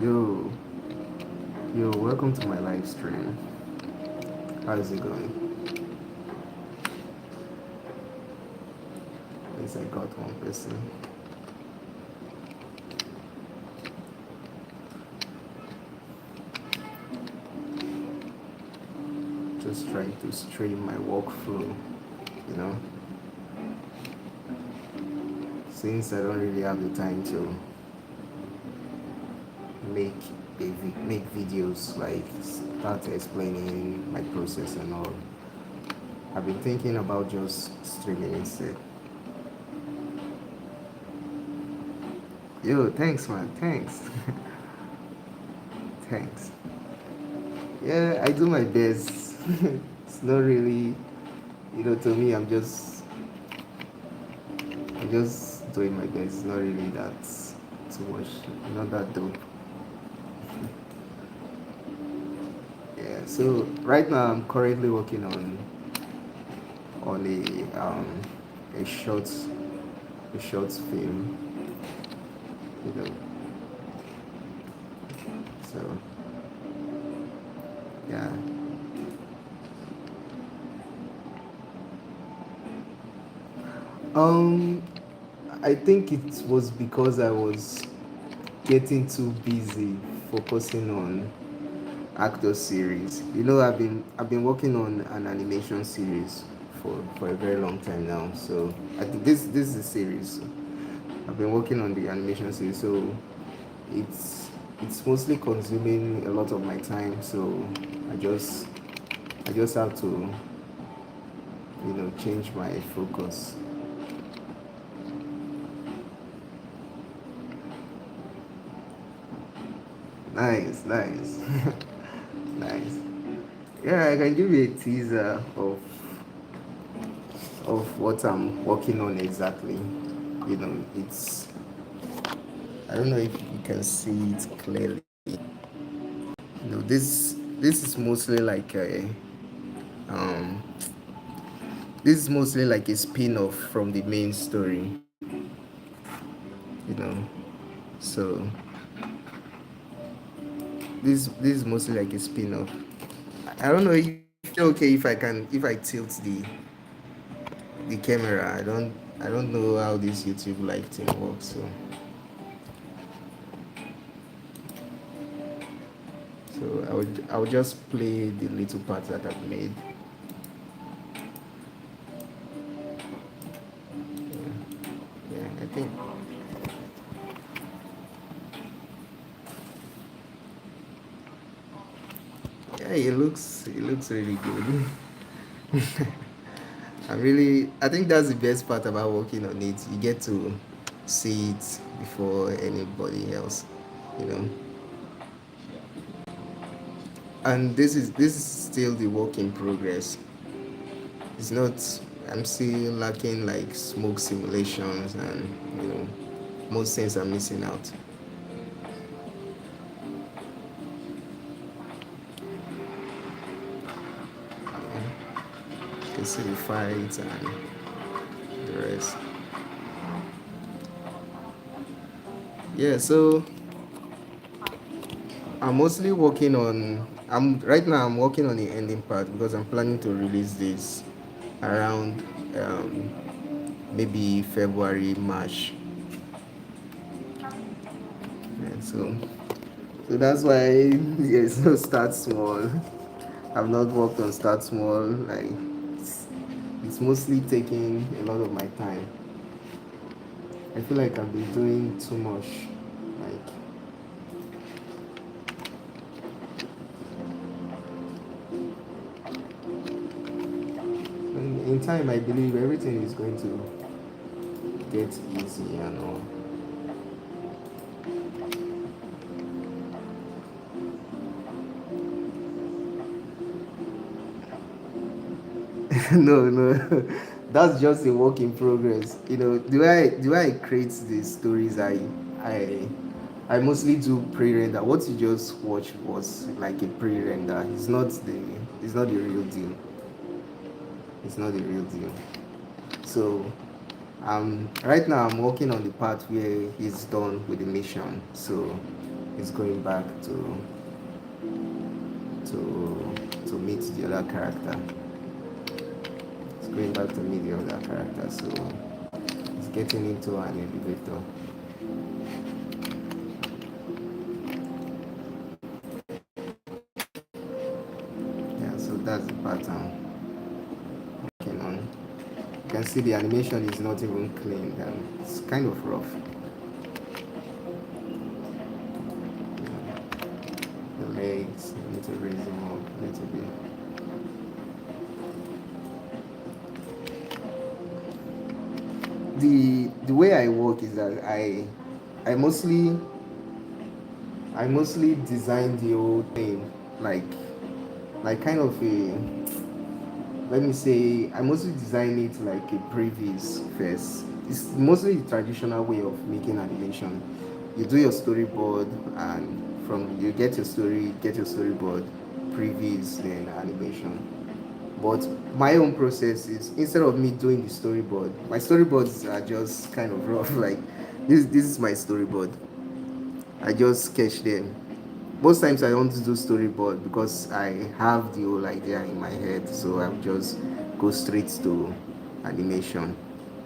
Yo, yo, welcome to my live stream. How is it going? At least I got one person. Just trying to stream my workflow, you know, since I don't really have the time to make make videos like start explaining my process and all. I've been thinking about just streaming instead. Yo, thanks man, thanks. Thanks. Yeah, I do my best. It's not really, to me, I'm just doing my best. It's not really that too much, not that dope. Yeah. So right now, I'm currently working on a short film. You know. So yeah. Um, I think it was because I was getting too busy focusing on AKTOR Series. I've been working on an animation series for a very long time now. So I think this is a series. I've been working on the animation series, so it's it's mostly consuming a lot of my time. So I just I just have to change my focus. Nice, nice, nice. Yeah, I can give you a teaser of what I'm working on exactly. It's I don't know if you can see it clearly. This is mostly like a um this is mostly like a spin-off from the main story, you know. So this is mostly like a spin-off. I don't know if it's okay if I tilt the camera. I don't know how this YouTube live thing works. So I would just play the little parts that I've made. Yeah, I think yeah, it looks really good. I think that's the best part about working on it. You get to see it before anybody else, you know. And this is still the work in progress. It's not. I'm still lacking like smoke simulations, and most things are missing out. You can see the fights and the rest. Yeah. So I'm working on the ending part because I'm planning to release this around um, maybe February, March. Yeah, so that's why yes, no start small. I've not worked on start small. Like it's, it's mostly taking a lot of my time. I feel like I've been doing too much. Like in time, I believe everything is going to get easy and all. No, no, that's just a work in progress. The way I create these stories, I I mostly do pre-render. What you just watched was like a pre-render. It's not the real deal. It's not the real deal. So right now I'm working on the part where he's done with the mission. So is going back to meet the other character. It's going back to meet the other character, so it's getting into an elevator. Yeah, so that's the pattern working on. You can see the animation is not even clean and it's kind of rough. The legs, I need to raise them up a little bit. The way I work is that I mostly I mostly design the whole thing like kind of a, let me say, I mostly design it like a previs first. It's mostly the traditional way of making animation. You do your storyboard, and from you get your story, get your storyboard, previs, then animation. But my own process is, instead of me doing the storyboard, my storyboards are just kind of rough. Like this is my storyboard. I just sketch them. Most times I don't do storyboard because I have the whole idea in my head, so I just go straight to animation.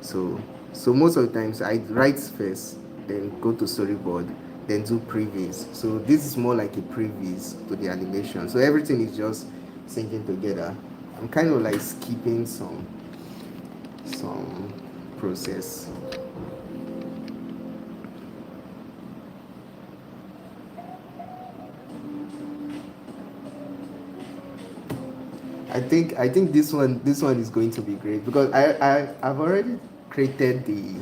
So most of the times I write first, then go to storyboard, then do previews. So this is more like a previews to the animation. So everything is just syncing together. I'm kind of like skipping some process. I think this one is going to be great because I've already created the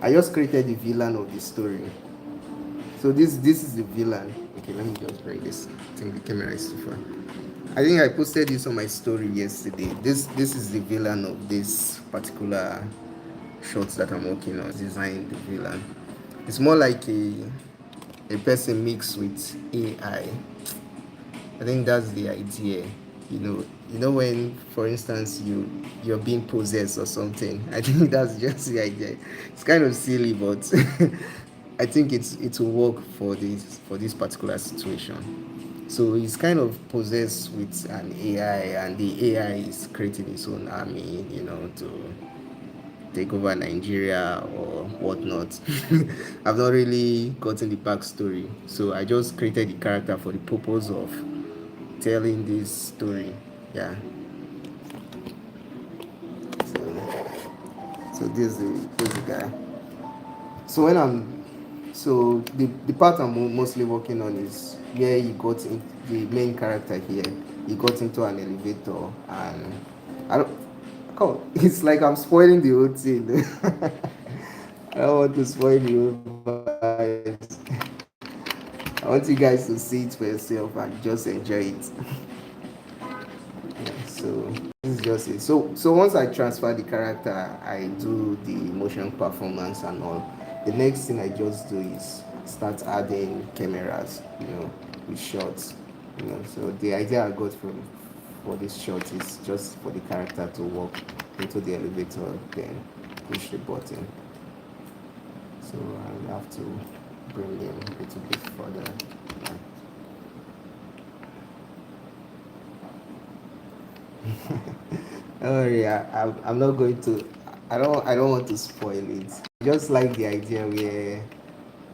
I just created the villain of the story. So this is the villain. Okay, let me just break this. I think the camera is too far. I think I posted this on my story yesterday. This is the villain of this particular short that I'm working on. Design the villain. It's more like a person mixed with AI. I think that's the idea. When, for instance, you're being possessed or something. I think that's just the idea. It's kind of silly, but I think it will work for this particular situation. So he's kind of possessed with an AI, and the AI is creating its own army, to take over Nigeria or whatnot. I've not really gotten the backstory, so I just created the character for the purpose of telling this story. Yeah. So this is the guy. So when I'm so the part I'm mostly working on is where he got in, the main character here. He got into an elevator, and I don't. Come, it's like I'm spoiling the whole thing. I don't want to spoil the whole vibes. I want you guys to see it for yourself and just enjoy it. Yeah, so this is just it. So once I transfer the character, I do the motion performance and all. The next thing I just do is start adding cameras, with shots. So the idea I got for this shot is just for the character to walk into the elevator, then push the button. So I have to bring him a little bit further. Yeah. Oh yeah, I'm not going to. I don't want to spoil it. Just like the idea where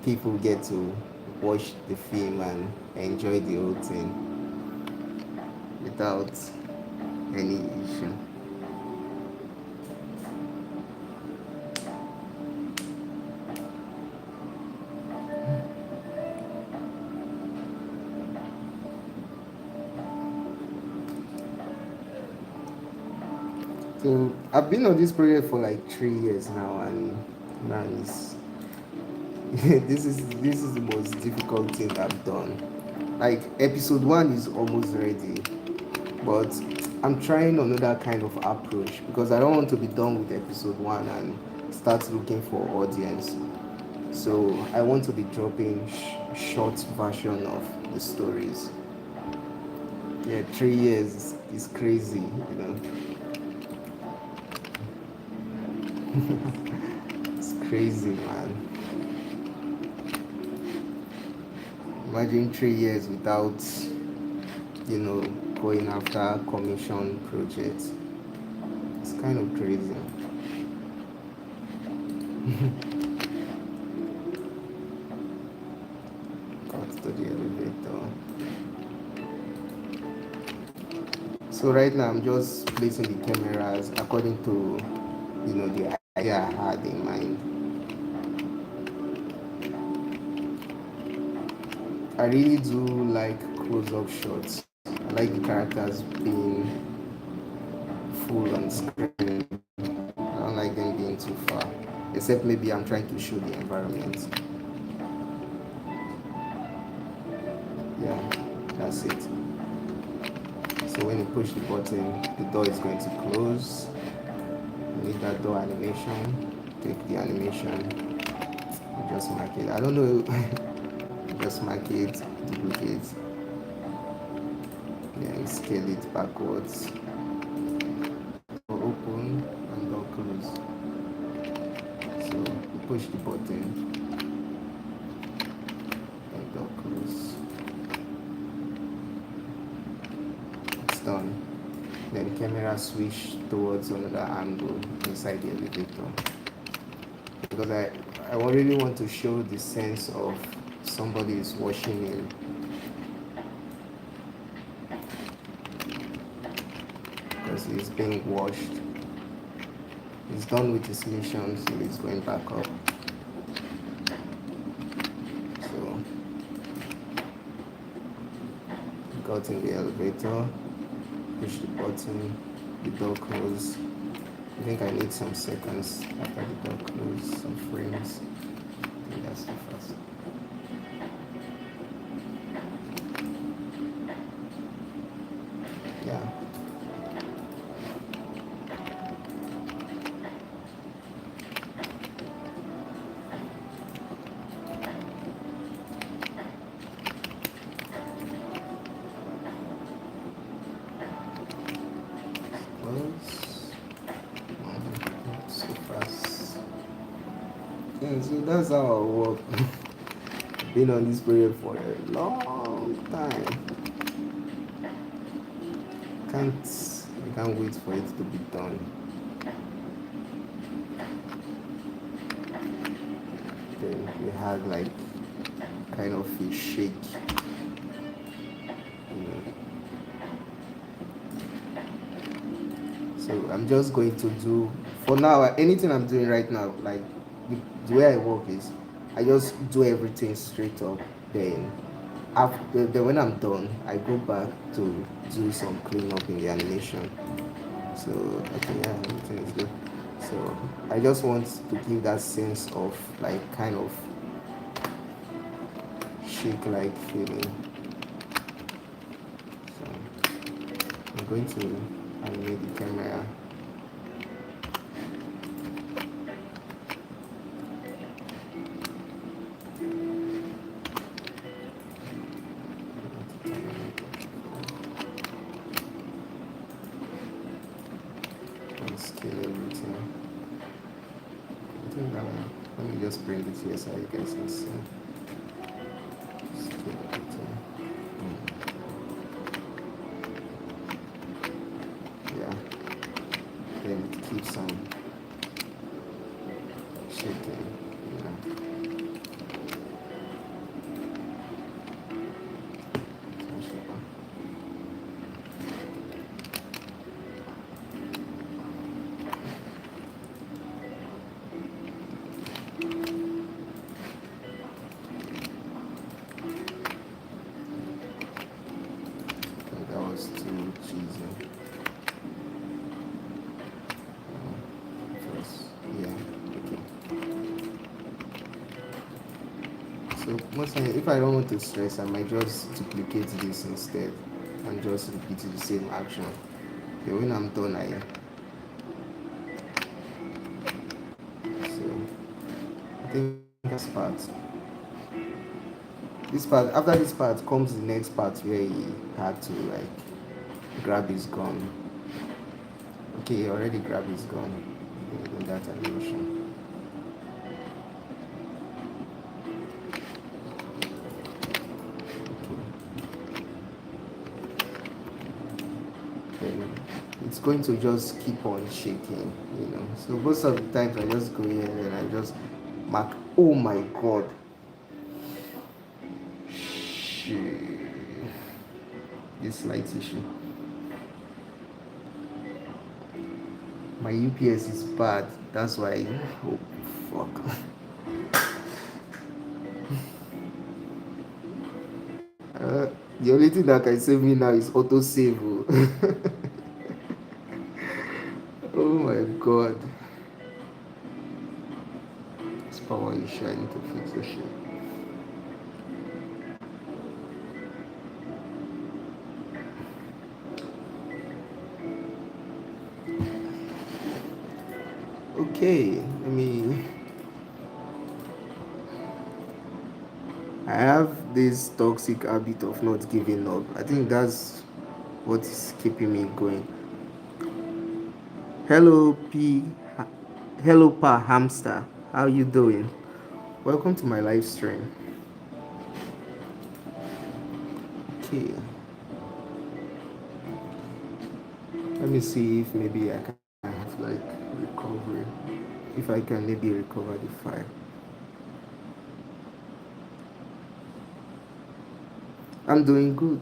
people get to watch the film and enjoy the whole thing without any issue. So I've been on this project for like 3 years now, and now it's this is the most difficult thing I've done. Like episode one is almost ready, but I'm trying another kind of approach because I don't want to be done with episode one and start looking for audience. So I want to be dropping short version of the stories. Yeah, 3 years is crazy, It's crazy, man. Imagine 3 years without, going after commission projects. It's kind of crazy. Got to the elevator. So right now I'm just placing the cameras according to, the idea I had in mind. I really do like close-up shots. I like the characters being full on screen. I don't like them being too far. Except maybe I'm trying to show the environment. Yeah, that's it. So when you push the button, the door is going to close. You need that door animation. Take the animation, just mark it. I don't know, just mark it, duplicate, then scale it backwards. Door open and door close. So you push the button and door close. It's done. Then camera switch towards another angle inside the elevator. Because I really want to show the sense of somebody is washing in. Because he's being washed. He's done with his mission, so he's going back up. So got in the elevator, push the button, the door closes. I think I need some seconds after the door closes, some frames. I think that's the first. Yeah. Close. So fast. Yeah, so that's how I work. Been on this project for a long time. I can't wait for it to be done. Then we had like kind of a shake, you know. So I'm just going to do for now anything I'm doing right now, like the way I work is I just do everything straight up. Then then when I'm done, I go back to do some cleanup in the animation. So okay, yeah, everything is good. So I just want to give that sense of like kind of shake like feeling. So I'm going to animate the camera. And scale everything. I think that one. Let me just bring it here so you guys can see. Scale everything. Yeah. Then it keeps on shaking. Yeah. That was too cheesy. First, yeah, okay. So most times, if I don't want to stress, I might just duplicate this instead and just repeat the same action. Then when I'm done, so I think this part after this part comes the next part where he had to like grab his gun. Okay, he already grabbed his gun in that animation. then it's going to just keep on shaking, you know. So most of the times I just go in and I just mark, oh my god, shit, this light issue. My UPS is bad, that's why. Oh fuck. The only thing that can save me now is auto save. Oh my god. This power issue, I need to fix this shit. Okay, I have this toxic habit of not giving up. I think that's what is keeping me going. Hello P, hello Pa Hamster. How you doing? Welcome to my live stream. Okay, let me see if maybe I can have like recovery. If I can maybe recover the file. I'm doing good.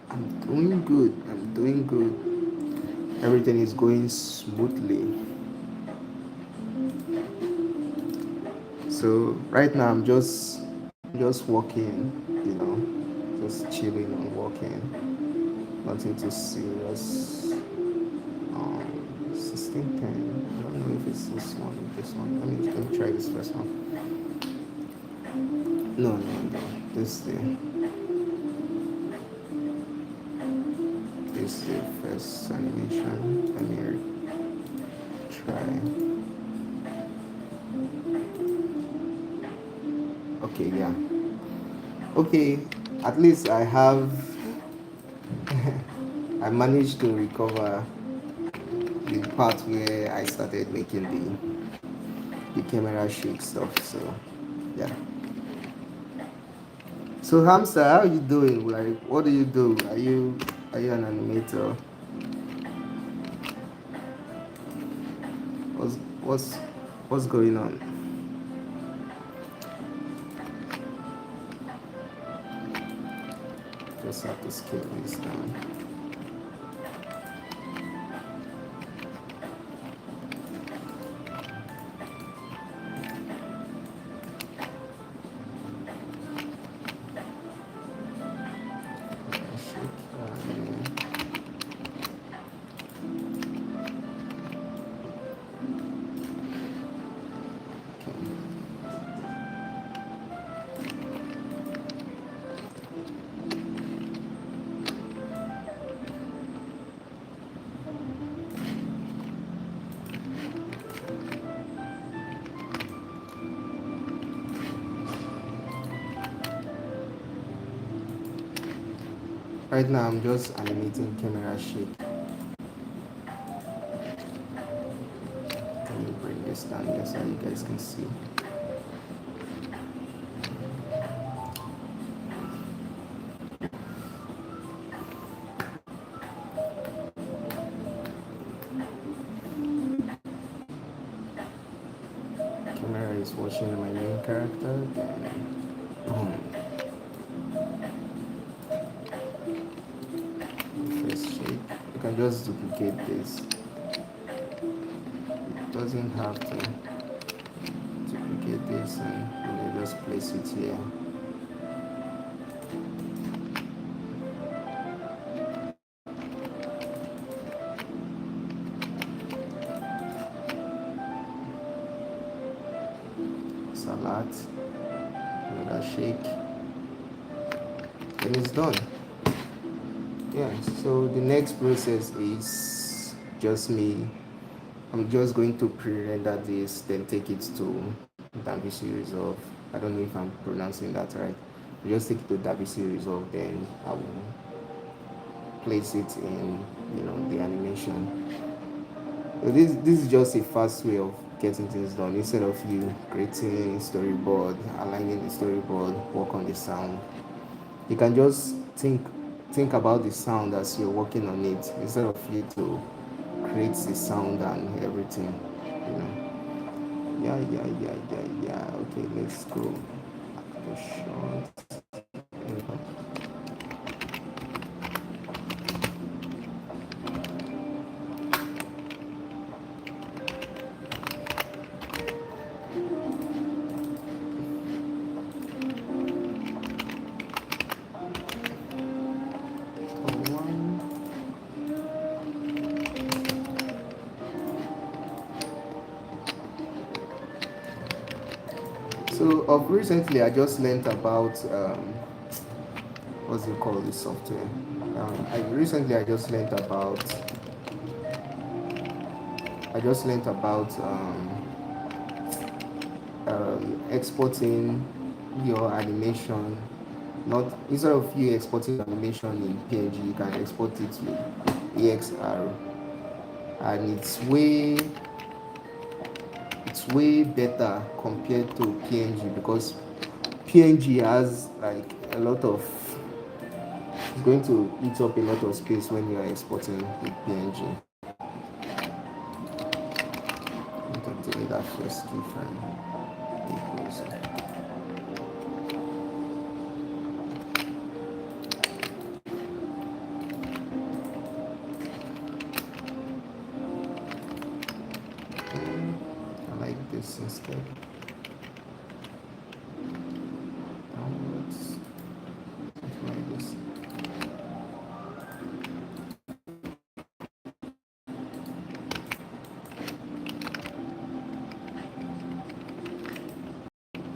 I'm doing good. I'm doing good. Everything is going smoothly. So right now I'm just walking, you know, just chilling and walking. Nothing too serious. 1610. I don't know if it's this one or this one. Let me try this first one. No, no, no. This is the first animation. Let me try. Okay, yeah. Okay, at least I have I managed to recover the part where I started making the camera shake stuff. So yeah. So Hamster, how are you doing? Like, what do you do? Are you an animator? What's what's what's going on? Just have to scale this down. Shake, right now I'm just animating camera shake. Let me bring this down here so you guys can see. Camera is watching my main character, then boom. First shake. You can just duplicate this. It doesn't have to duplicate this and just place it here. Salad, another shake, and it's done. Yeah, so the next process is just me. I'm just going to pre-render this, then take it to DaVinci Resolve. I don't know if I'm pronouncing that right. Just take it to DaVinci Resolve, then I will place it in, the animation. So this is just a fast way of getting things done instead of you creating a storyboard, aligning the storyboard, work on the sound. You can just think think about the sound as you're working on it instead of you to create the sound and everything, you know. Yeah, yeah, yeah, yeah, yeah. Okay, let's go. The short. One. So of recently, I just learned about what's it called, this software. I just learned about exporting your animation. Not instead of you exporting animation in PNG, you can export it with EXR, and it's way better compared to PNG because PNG has like a lot of it's going to eat up a lot of space when you are exporting with PNG. I'm going to delete that first keyframe. Equals. I like this instead. Downwards. Like this.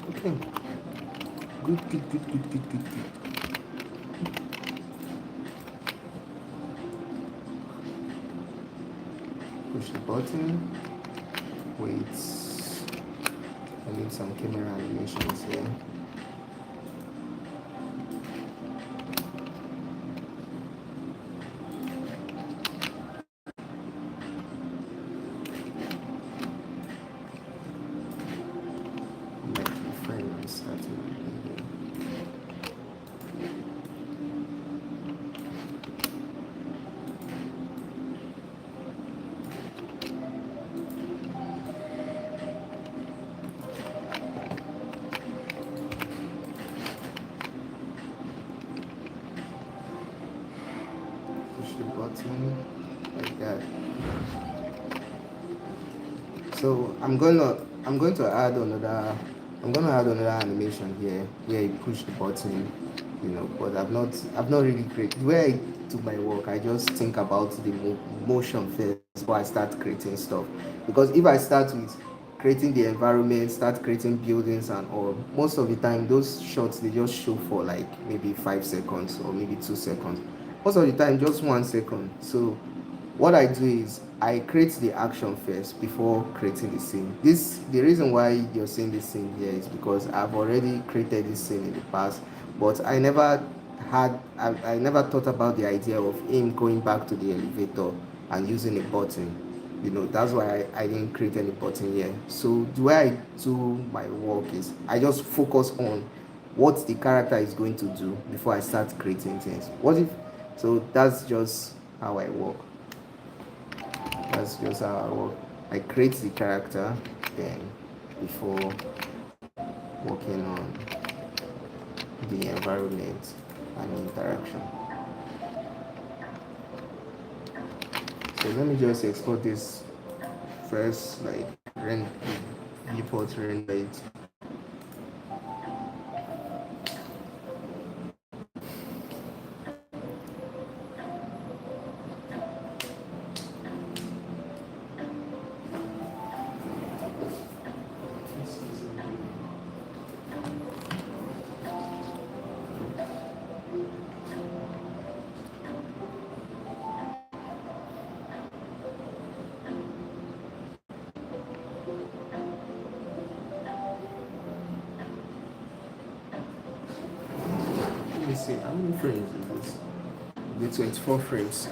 Okay. Good, good, good, good, good, good, good. Push the button. Wait. I need some camera animations here. Like the frame is starting. Push the button like that. So I'm gonna add another animation here where you push the button, but I've not really created the way I do my work. I just think about the motion first before I start creating stuff. Because if I start with creating the environment, start creating buildings and all, most of the time those shots they just show for like maybe 5 seconds or maybe 2 seconds. Most of the time just 1 second. So what I do is I create the action first before creating the scene. The reason why you're seeing this scene here is because I've already created this scene in the past, but I never thought about the idea of him going back to the elevator and using a button. That's why I didn't create any button here. So the way I do my work is I just focus on what the character is going to do before I start creating things. So that's just how I work. That's just how I work. I create the character then before working on the environment and interaction. So let me just export this first, like viewport render it. Let me see how many frames is this? The 24 frames.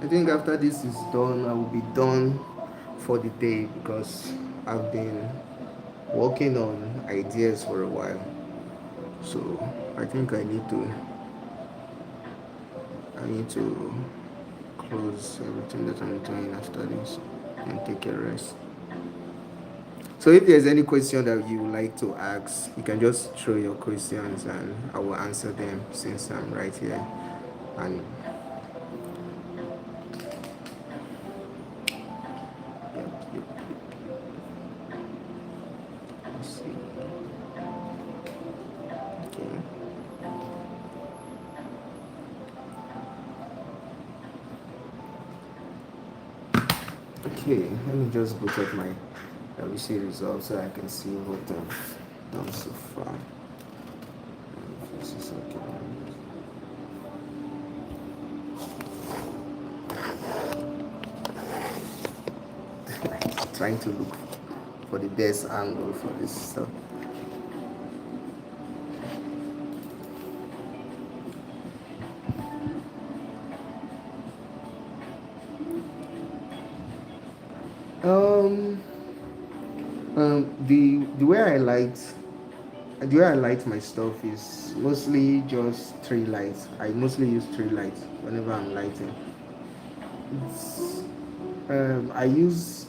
I think after this is done, I will be done for the day because I've been working on ideas for a while. So I think I need to close everything that I'm doing after this and take a rest. So if there's any question that you would like to ask, you can just throw your questions and I will answer them since I'm right here. And yep, yep, let's see. Okay. Okay, let me just go check my WC results so I can see what I've done so far. If this is okay. Trying to look for the best angle for this stuff. Um, the way I light my stuff is mostly just three lights. I mostly use three lights whenever I'm lighting. It's, I use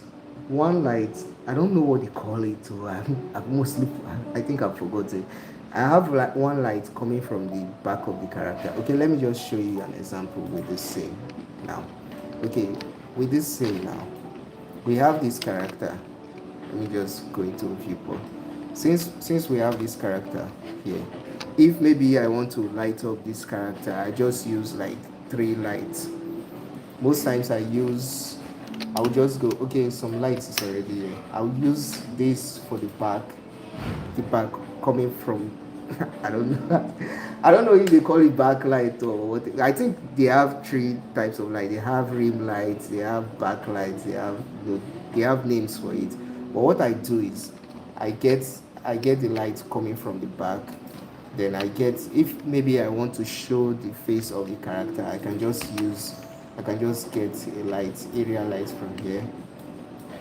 one light. I don't know what they call it. So I've mostly, I think I've forgotten. I have like one light coming from the back of the character. Okay, let me just show you an example with this scene now. Okay, with this scene now, we have this character. Let me just go into viewport. Since we have this character here, if maybe I want to light up this character, I just use like three lights. Most times I'll just go, okay, some lights is already here. I'll use this for the back coming from I don't know. I don't know if they call it backlight or what. I think they have three types of light. They have rim lights, they have backlights, they have names for it. But what I do is I get I get the light coming from the back. Then I get, if maybe I want to show the face of the character, I can just get a light, area light from here.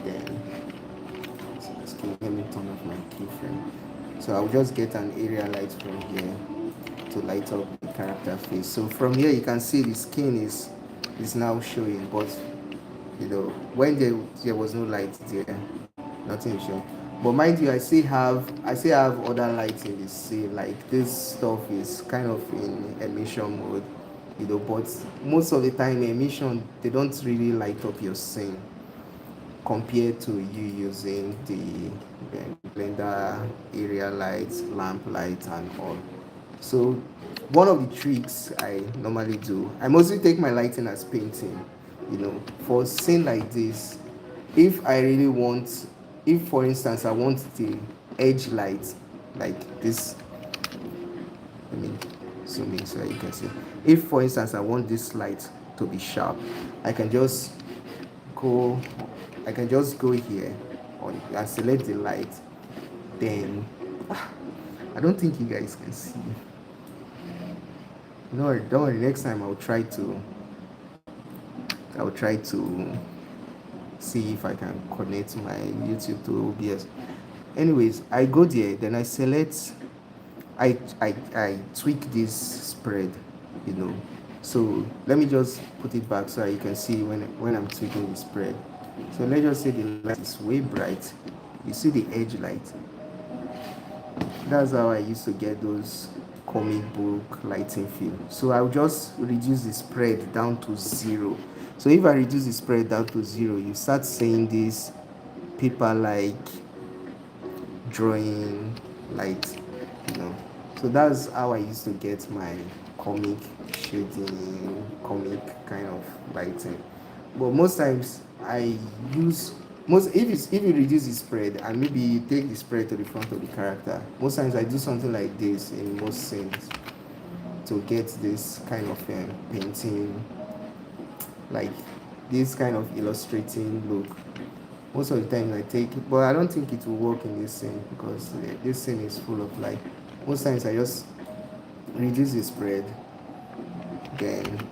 Then let me turn off my keyframe. So I'll just get an area light from here to light up the character face. So from here you can see the skin is now showing, but when there was no light there, nothing is showing. But mind you, I still have other lights in the scene. Like this stuff is kind of in emission mode, but most of the time emission they don't really light up your scene compared to you using the blender area lights, lamp lights, and all. So one of the tricks I normally do, I mostly take my lighting as painting. For a scene like this, if I really want, if for instance I want the edge light like this, let me zoom in so that you can see. If for instance I want this light to be sharp, I can just go I can just go here on and select the light. Then I don't think you guys can see. No, don't worry. Next time I'll try to see if I can connect my YouTube to OBS. Anyways, I go there, then I select, I tweak this spread, you know. So let me just put it back so you can see when I'm tweaking the spread. So let's just say the light is way bright. You see the edge light. That's how I used to get those comic book lighting feel. So I'll just reduce the spread down to 0. So if I reduce the spread down to 0, you start seeing this paper like drawing light, you know. So that's how I used to get my comic shading, comic kind of lighting. But most times I use most if you reduce the spread and maybe you take the spread to the front of the character, most times I do something like this in most scenes to get this kind of painting, like this kind of illustrating look. Most of the time I take it, but I don't think it will work in this scene because this scene is full of light. Most times I just reduce the spread, then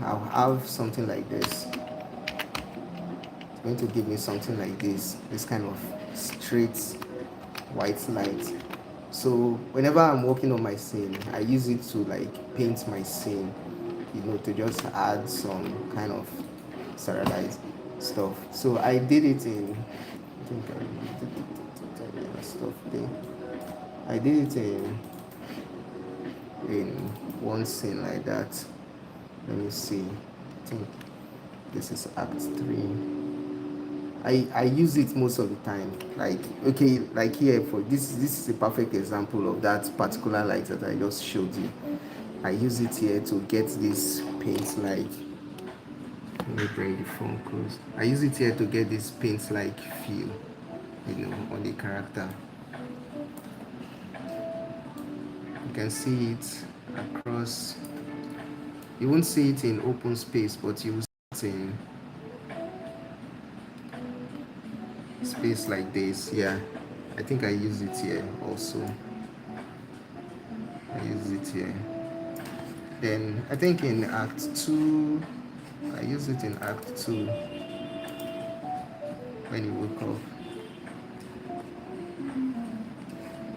I'll have something like this. It's going to give me something like this kind of straight white light. So whenever I'm working on my scene, I use it to like paint my scene, to just add some kind of serialized stuff. So I did it in, I think I stuff there. I did it in one scene like that. Let me see. I think this is Act 3. I use it most of the time. Like, okay, like here, for this is a perfect example of that particular light that I just showed you. I use it here to get this paint like, let me bring the phone close. I use it here to get this paint like feel, on the character. You can see it across. You won't see it in open space, but you will see it in space like this. Yeah, I think I use it here also. I use it here. Then I think in Act 2, I use it in Act 2 when he woke up.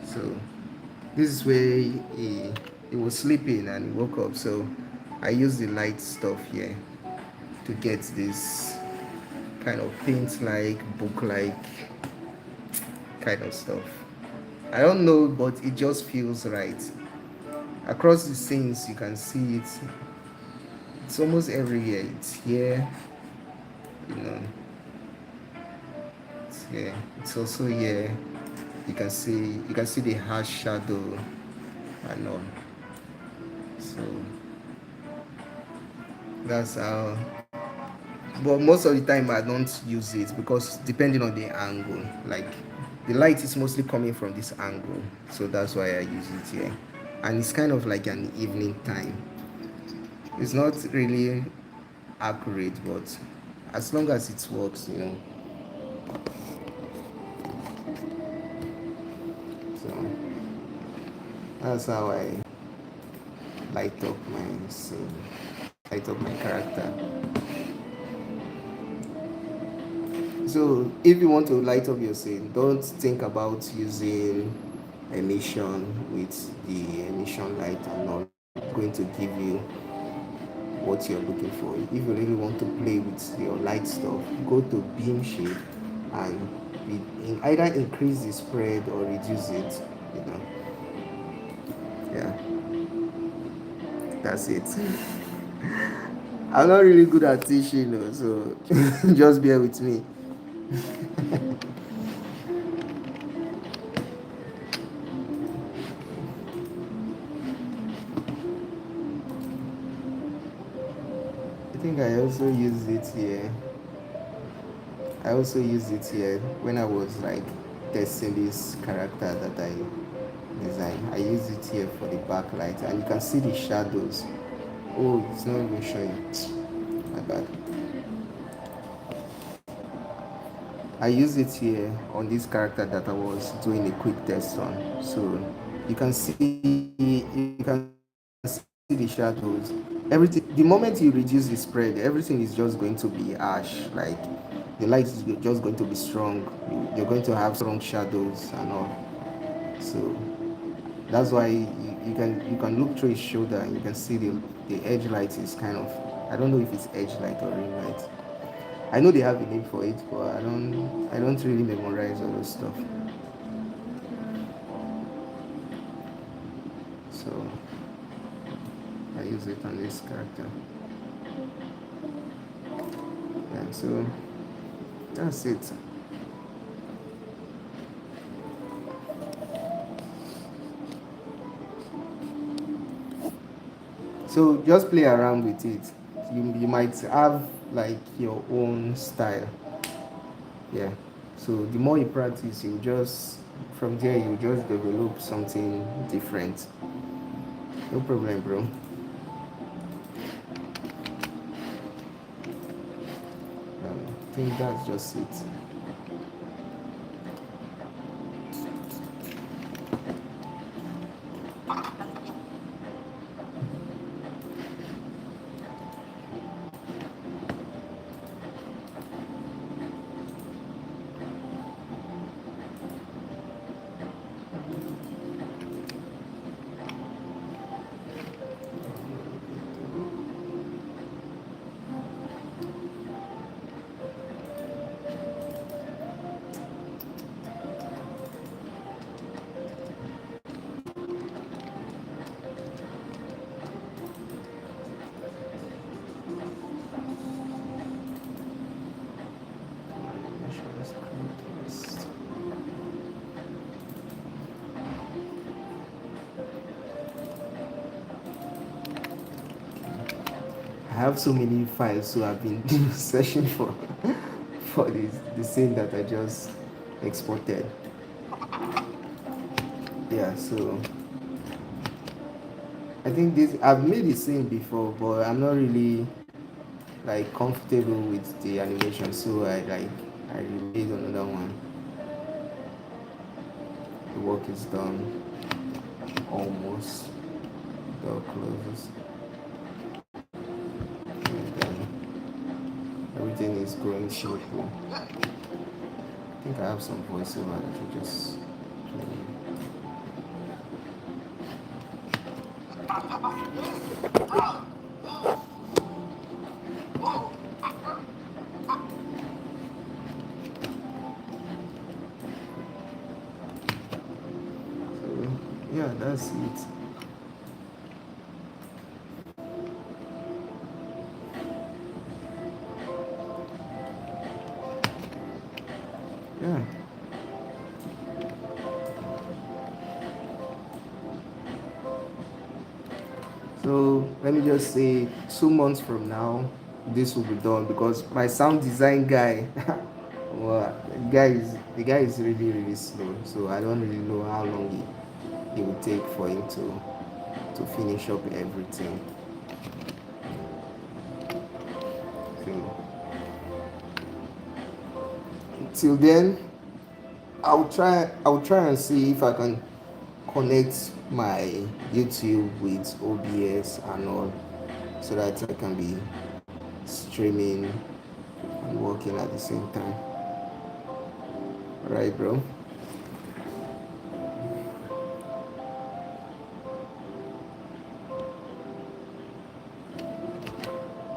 So this is where he was sleeping and he woke up. So I use the light stuff here to get this kind of paint like, book like kind of stuff. I don't know, but it just feels right. Across the scenes, you can see it. It's almost everywhere. It's here, you know. It's here. It's also here. You can see the harsh shadow and all. So that's how. But most of the time I don't use it because depending on the angle, like the light is mostly coming from this angle, so that's why I use it here. And it's kind of like an evening time. It's not really accurate, but as long as it works. So that's how I light up my scene, light up my character. So if you want to light up your scene, don't think about using emission with the emission light and not going to give you what you're looking for. If you really want to play with your light stuff, go to beam shape and either increase the spread or reduce it. You know, yeah, that's it. I'm not really good at teaching, so just bear with me. I think I also use it here. I also use it here when I was like testing this character that I designed. I use it here for the backlight, and you can see the shadows. Oh, it's not even showing. My bad. I use it here on this character that I was doing a quick test on. So you can see the shadows. Everything, the moment you reduce the spread, everything is just going to be ash. Like the light is just going to be strong. You're going to have strong shadows and all. So that's why you can look through his shoulder and you can see the edge light is kind of, I don't know if it's edge light or ring light. I know they have a name for it, but I don't really memorize all those stuff. So I use it on this character. Yeah, so that's it. So just play around with it. You might have like your own style. Yeah. So the more you practice, you just from there you just develop something different. No problem, bro. I think that's just it. I have so many files, so I've been searching for the scene that I just exported. Yeah, so I think this I've made the scene before, but I'm not really like comfortable with the animation, so I remade another one. The work is done almost. Door closes, and then everything is going smoothly. I think I have some voiceover that will just play. So yeah, that's it. Yeah. So let me just say 2 months from now, this will be done because my sound design guy, well, the guy is really really slow. So I don't really know how long it will take for him to finish up everything. So till then, I'll try and see if I can connect my YouTube with OBS and all, so that I can be streaming and working at the same time. Right, bro?